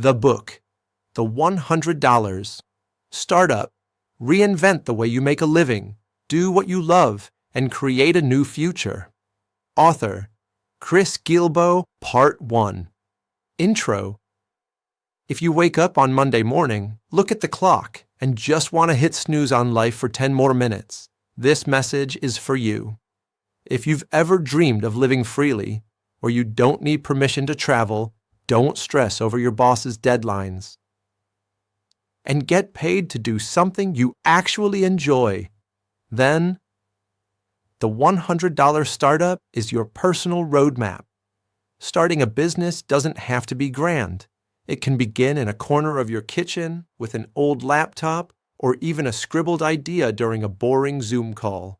The book, The $100, Startup, Reinvent the way you make a living, do what you love, and create a new future. Author, Chris Guillebeau, Part 1. Intro. If you wake up on Monday morning, look at the clock, and just want to hit snooze on life for 10 more minutes, this message is for you. If you've ever dreamed of living freely, or you don't need permission to travel, don't stress over your boss's deadlines. And get paid to do something you actually enjoy. Then, the $100 Startup is your personal roadmap. Starting a business doesn't have to be grand. It can begin in a corner of your kitchen with an old laptop or even a scribbled idea during a boring Zoom call.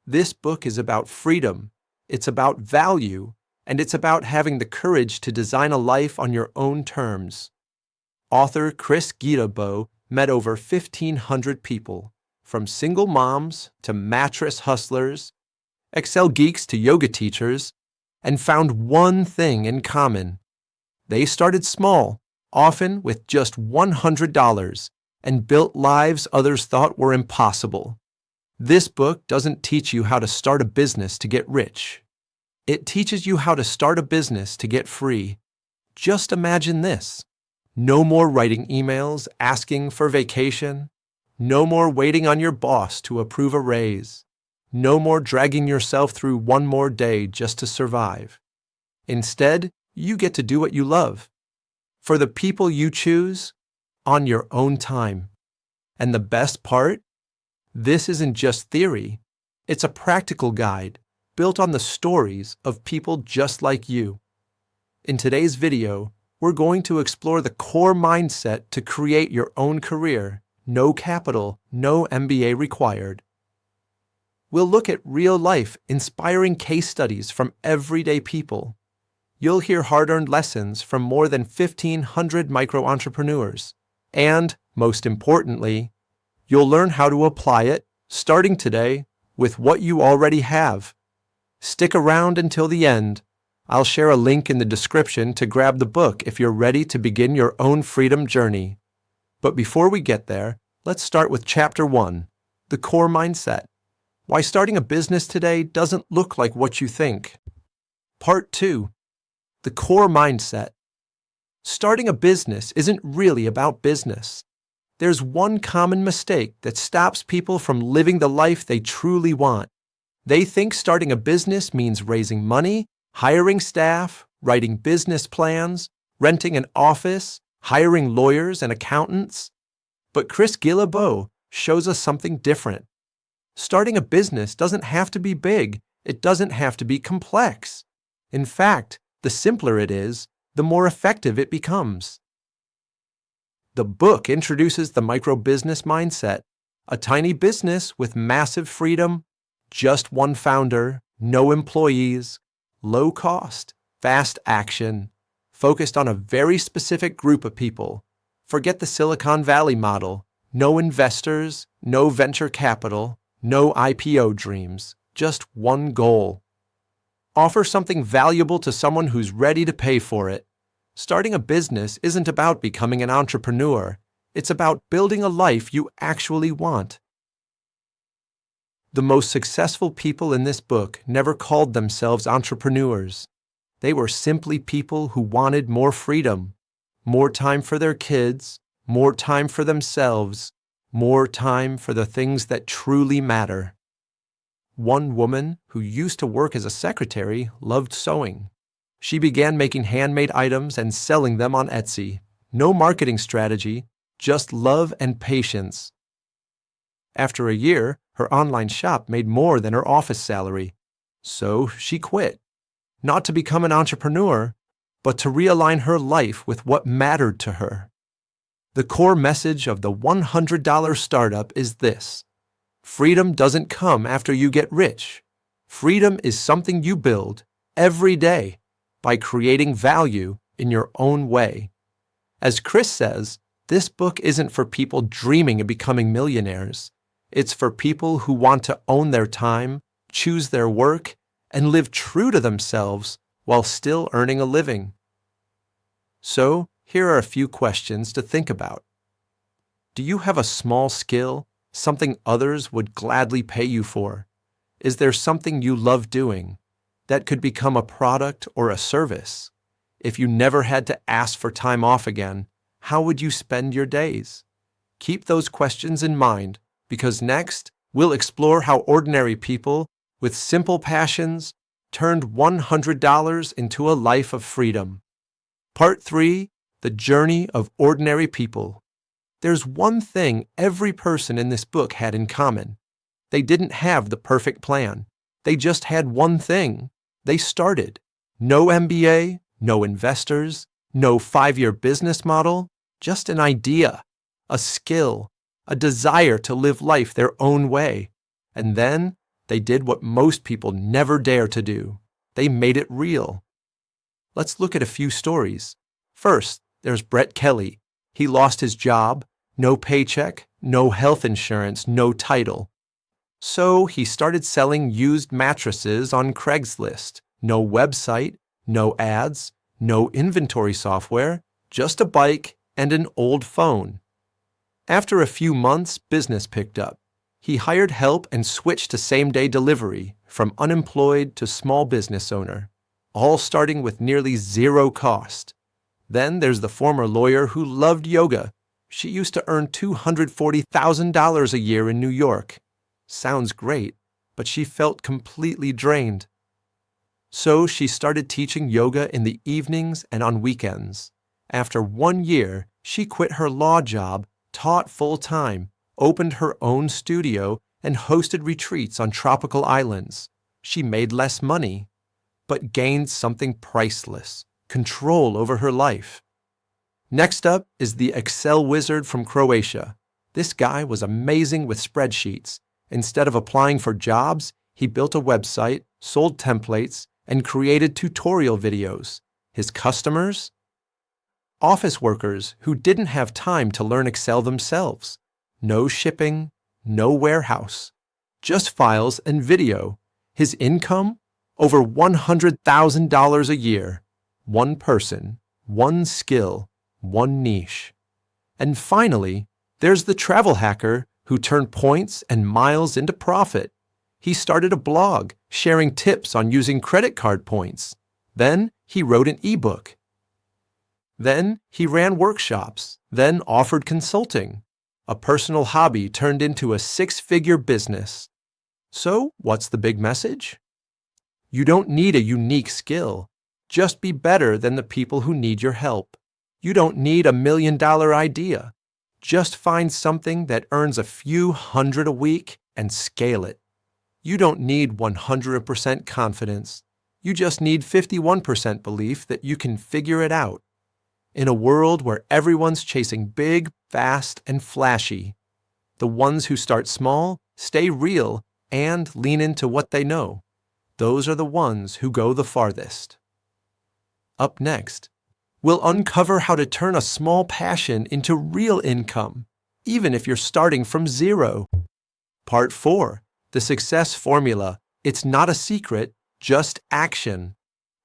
This book is about freedom, it's about value, and it's about having the courage to design a life on your own terms. Author Chris Guillebeau met over 1,500 people, from single moms to mattress hustlers, Excel geeks to yoga teachers, and found one thing in common. They started small, often with just $100, and built lives others thought were impossible. This book doesn't teach you how to start a business to get rich. It teaches you how to start a business to get free. Just imagine this. No more writing emails asking for vacation. No more waiting on your boss to approve a raise. No more dragging yourself through one more day just to survive. Instead, you get to do what you love. For the people you choose, on your own time. And the best part? This isn't just theory. It's a practical guide built on the stories of people just like you. In today's video, we're going to explore the core mindset to create your own career. No capital, no MBA required. We'll look at real-life, inspiring case studies from everyday people. You'll hear hard-earned lessons from more than 1,500 micro-entrepreneurs. And, most importantly, you'll learn how to apply it, starting today, with what you already have. Stick around until the end. I'll share a link in the description to grab the book if you're ready to begin your own freedom journey. But before we get there, let's start with Chapter 1, the core mindset. Why starting a business today doesn't look like what you think. Part 2, the core mindset. Starting a business isn't really about business. There's one common mistake that stops people from living the life they truly want. They think starting a business means raising money, hiring staff, writing business plans, renting an office, hiring lawyers and accountants. But Chris Guillebeau shows us something different. Starting a business doesn't have to be big. It doesn't have to be complex. In fact, the simpler it is, the more effective it becomes. The book introduces the micro-business mindset, a tiny business with massive freedom, just one founder, no employees, low cost, fast action, focused on a very specific group of people. Forget the Silicon Valley model. No investors, no venture capital, no IPO dreams, just one goal. Offer something valuable to someone who's ready to pay for it. Starting a business isn't about becoming an entrepreneur. It's about building a life you actually want. The most successful people in this book never called themselves entrepreneurs. They were simply people who wanted more freedom, more time for their kids, more time for themselves, more time for the things that truly matter. One woman who used to work as a secretary loved sewing. She began making handmade items and selling them on Etsy. No marketing strategy, just love and patience. After a year, her online shop made more than her office salary. So she quit. Not to become an entrepreneur, but to realign her life with what mattered to her. The core message of the $100 Startup is this: freedom doesn't come after you get rich. Freedom is something you build every day by creating value in your own way. As Chris says, this book isn't for people dreaming of becoming millionaires. It's for people who want to own their time, choose their work, and live true to themselves while still earning a living. So, Here are a few questions to think about. Do you have a small skill, something others would gladly pay you for? Is there something you love doing that could become a product or a service? If you never had to ask for time off again, how would you spend your days? Keep those questions in mind, because next we'll explore how ordinary people with simple passions turned $100 into a life of freedom. Part 3, The Journey of Ordinary People. There's one thing every person in this book had in common. They didn't have the perfect plan. They just had one thing. They started. No MBA, no investors, no 5-year business model, just an idea, a skill, a desire to live life their own way. And then they did what most people never dare to do. They made it real. Let's look at a few stories. First, there's Brett Kelly. He lost his job, no paycheck, no health insurance, no title. So he started selling used mattresses on Craigslist. No website, no ads, no inventory software, just a bike and an old phone. After a few months, business picked up. He hired help and switched to same-day delivery, from unemployed to small business owner, all starting with nearly zero cost. Then there's the former lawyer who loved yoga. She used to earn $240,000 a year in New York. Sounds great, but she felt completely drained. So she started teaching yoga in the evenings and on weekends. After 1 year, she quit her law job, taught full-time, opened her own studio, and hosted retreats on tropical islands. She made less money, but gained something priceless: control over her life. Next up is the Excel wizard from Croatia. This guy was amazing with spreadsheets. Instead of applying for jobs, he built a website, sold templates, and created tutorial videos. His customers? Office workers who didn't have time to learn Excel themselves. No shipping, no warehouse, just files and video. His income? Over $100,000 a year. One person, one skill, one niche. And finally, there's the travel hacker who turned points and miles into profit. He started a blog sharing tips on using credit card points. Then he wrote an ebook. Then he ran workshops, then offered consulting. A personal hobby turned into a 6-figure business. So, what's the big message? You don't need a unique skill. Just be better than the people who need your help. You don't need a $1 million idea. Just find something that earns a few hundred a week and scale it. You don't need 100% confidence. You just need 51% belief that you can figure it out. In a world where everyone's chasing big, fast, and flashy, the ones who start small, stay real, and lean into what they know. Those are the ones who go the farthest. Up next, we'll uncover how to turn a small passion into real income, even if you're starting from zero. Part 4, The Success Formula. It's not a secret, just action.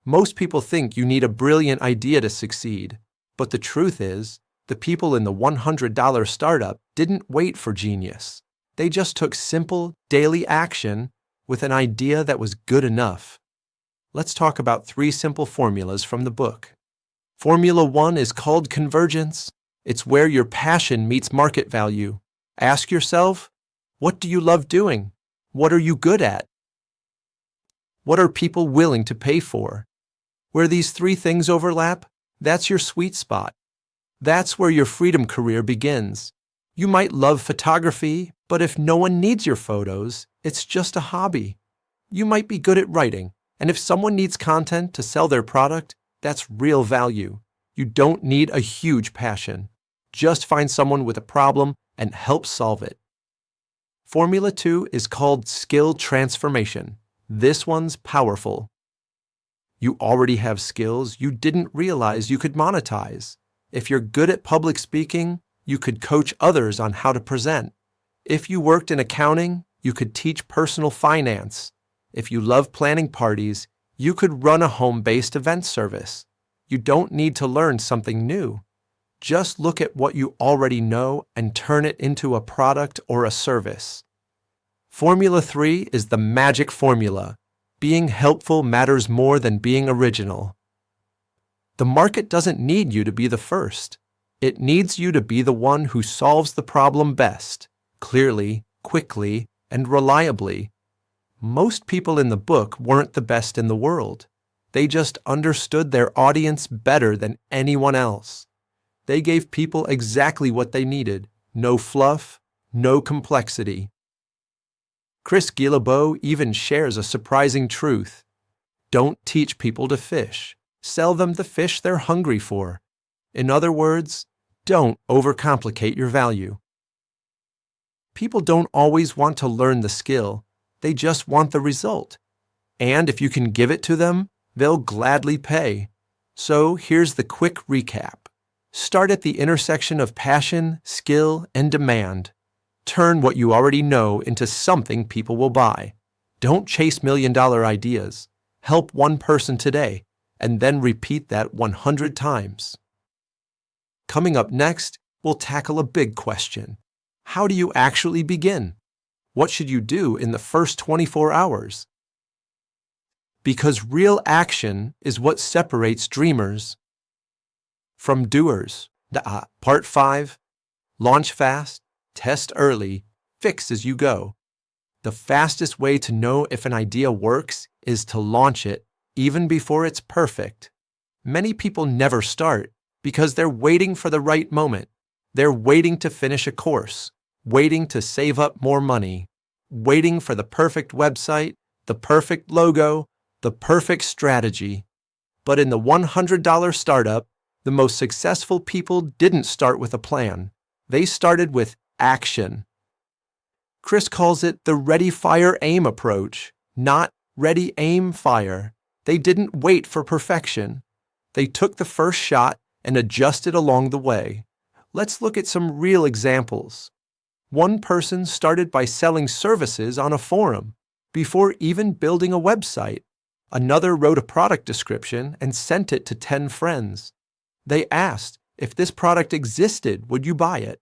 Most people think you need a brilliant idea to succeed. But the truth is, the people in the $100 startup didn't wait for genius. They just took simple, daily action with an idea that was good enough. Let's talk about 3 simple formulas from the book. Formula 1 is called convergence. It's where your passion meets market value. Ask yourself, what do you love doing? What are you good at? What are people willing to pay for? Where these 3 things overlap, that's your sweet spot. That's where your freedom career begins. You might love photography, but if no one needs your photos, it's just a hobby. You might be good at writing, and if someone needs content to sell their product, that's real value. You don't need a huge passion. Just find someone with a problem and help solve it. Formula 2 is called skill transformation. This one's powerful. You already have skills you didn't realize you could monetize. If you're good at public speaking, you could coach others on how to present. If you worked in accounting, you could teach personal finance. If you love planning parties, you could run a home-based event service. You don't need to learn something new. Just look at what you already know and turn it into a product or a service. Formula 3 is the magic formula. Being helpful matters more than being original. The market doesn't need you to be the first. It needs you to be the one who solves the problem best, clearly, quickly, and reliably. Most people in the book weren't the best in the world. They just understood their audience better than anyone else. They gave people exactly what they needed. No fluff, no complexity. Chris Guillebeau even shares a surprising truth. Don't teach people to fish. Sell them the fish they're hungry for. In other words, don't overcomplicate your value. People don't always want to learn the skill. They just want the result. And if you can give it to them, they'll gladly pay. So here's the quick recap. Start at the intersection of passion, skill, and demand. Turn what you already know into something people will buy. Don't chase million-dollar ideas. Help one person today, and then repeat that 100 times. Coming up next, we'll tackle a big question. How do you actually begin? What should you do in the first 24 hours? Because real action is what separates dreamers from doers. Part 5, launch fast, test early, fix as you go. The fastest way to know if an idea works is to launch it, even before it's perfect. Many people never start because they're waiting for the right moment. They're waiting to finish a course, waiting to save up more money, waiting for the perfect website, the perfect logo, the perfect strategy. But in the $100 startup, the most successful people didn't start with a plan. They started with action. Chris calls it the ready, fire, aim approach, not ready, aim, fire. They didn't wait for perfection. They took the first shot and adjusted along the way. Let's look at some real examples. One person started by selling services on a forum before even building a website. Another wrote a product description and sent it to 10 friends. They asked, if this product existed, would you buy it?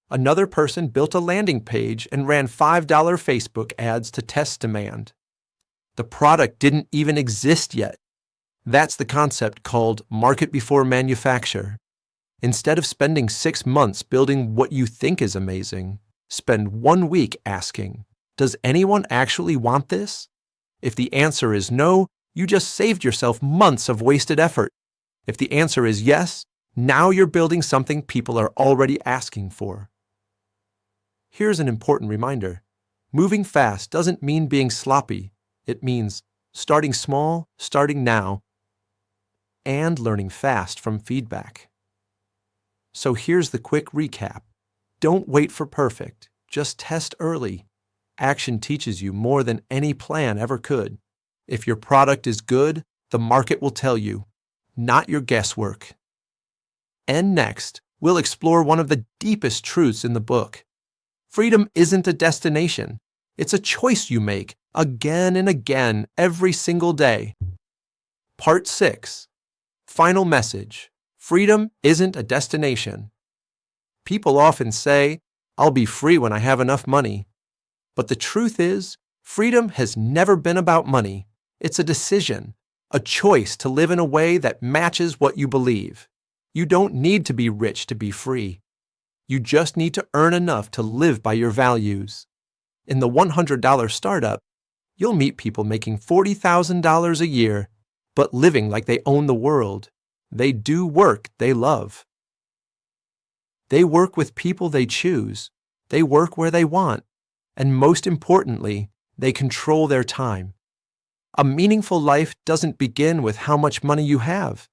Another person built a landing page and ran $5 Facebook ads to test demand. The product didn't even exist yet. That's the concept called market before manufacture. Instead of spending 6 months building what you think is amazing, spend 1 week asking, does anyone actually want this? If the answer is no, you just saved yourself months of wasted effort. If the answer is yes, now you're building something people are already asking for. Here's an important reminder. Moving fast doesn't mean being sloppy. It means starting small, starting now, and learning fast from feedback. So here's the quick recap. Don't wait for perfect. Just test early. Action teaches you more than any plan ever could. If your product is good, the market will tell you, not your guesswork. And next, we'll explore one of the deepest truths in the book. Freedom isn't a destination. It's a choice you make again and again every single day. Part 6. Final message. Freedom isn't a destination. People often say, I'll be free when I have enough money. But the truth is, freedom has never been about money. It's a decision, a choice to live in a way that matches what you believe. You don't need to be rich to be free. You just need to earn enough to live by your values. In the $100 startup, you'll meet people making $40,000 a year, but living like they own the world. They do work they love. They work with people they choose. They work where they want. And most importantly, they control their time. A meaningful life doesn't begin with how much money you have.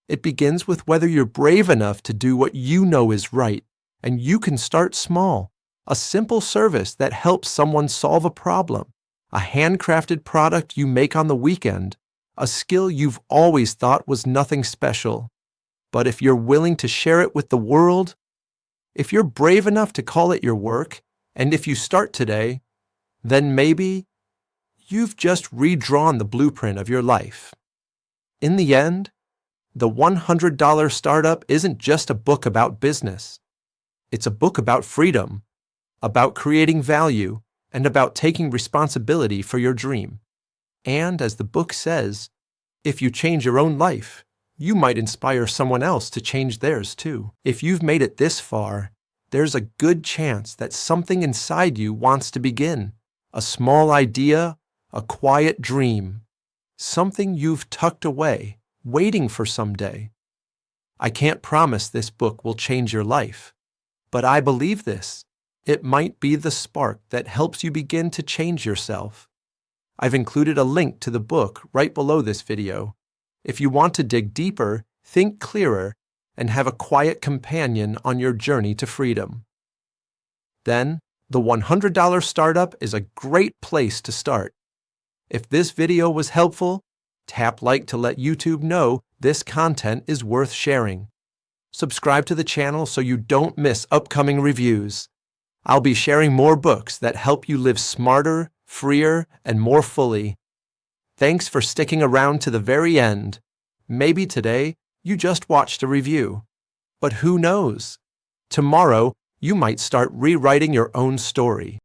It begins with whether you're brave enough to do what you know is right. And you can start small. A simple service that helps someone solve a problem. A handcrafted product you make on the weekend. A skill you've always thought was nothing special. But if you're willing to share it with the world, if you're brave enough to call it your work, and if you start today, then maybe you've just redrawn the blueprint of your life. In the end, The $100 Startup isn't just a book about business. It's a book about freedom, about creating value, and about taking responsibility for your dream. And as the book says, if you change your own life, you might inspire someone else to change theirs too. If you've made it this far, there's a good chance that something inside you wants to begin. A small idea, a quiet dream, something you've tucked away, waiting for someday. I can't promise this book will change your life, but I believe this. It might be the spark that helps you begin to change yourself. I've included a link to the book right below this video. If you want to dig deeper, think clearer, and have a quiet companion on your journey to freedom. Then, the $100 Startup is a great place to start. If this video was helpful, tap like to let YouTube know this content is worth sharing. Subscribe to the channel so you don't miss upcoming reviews. I'll be sharing more books that help you live smarter, freer, and more fully. Thanks for sticking around to the very end. Maybe today you just watched a review. But who knows? Tomorrow you might start rewriting your own story.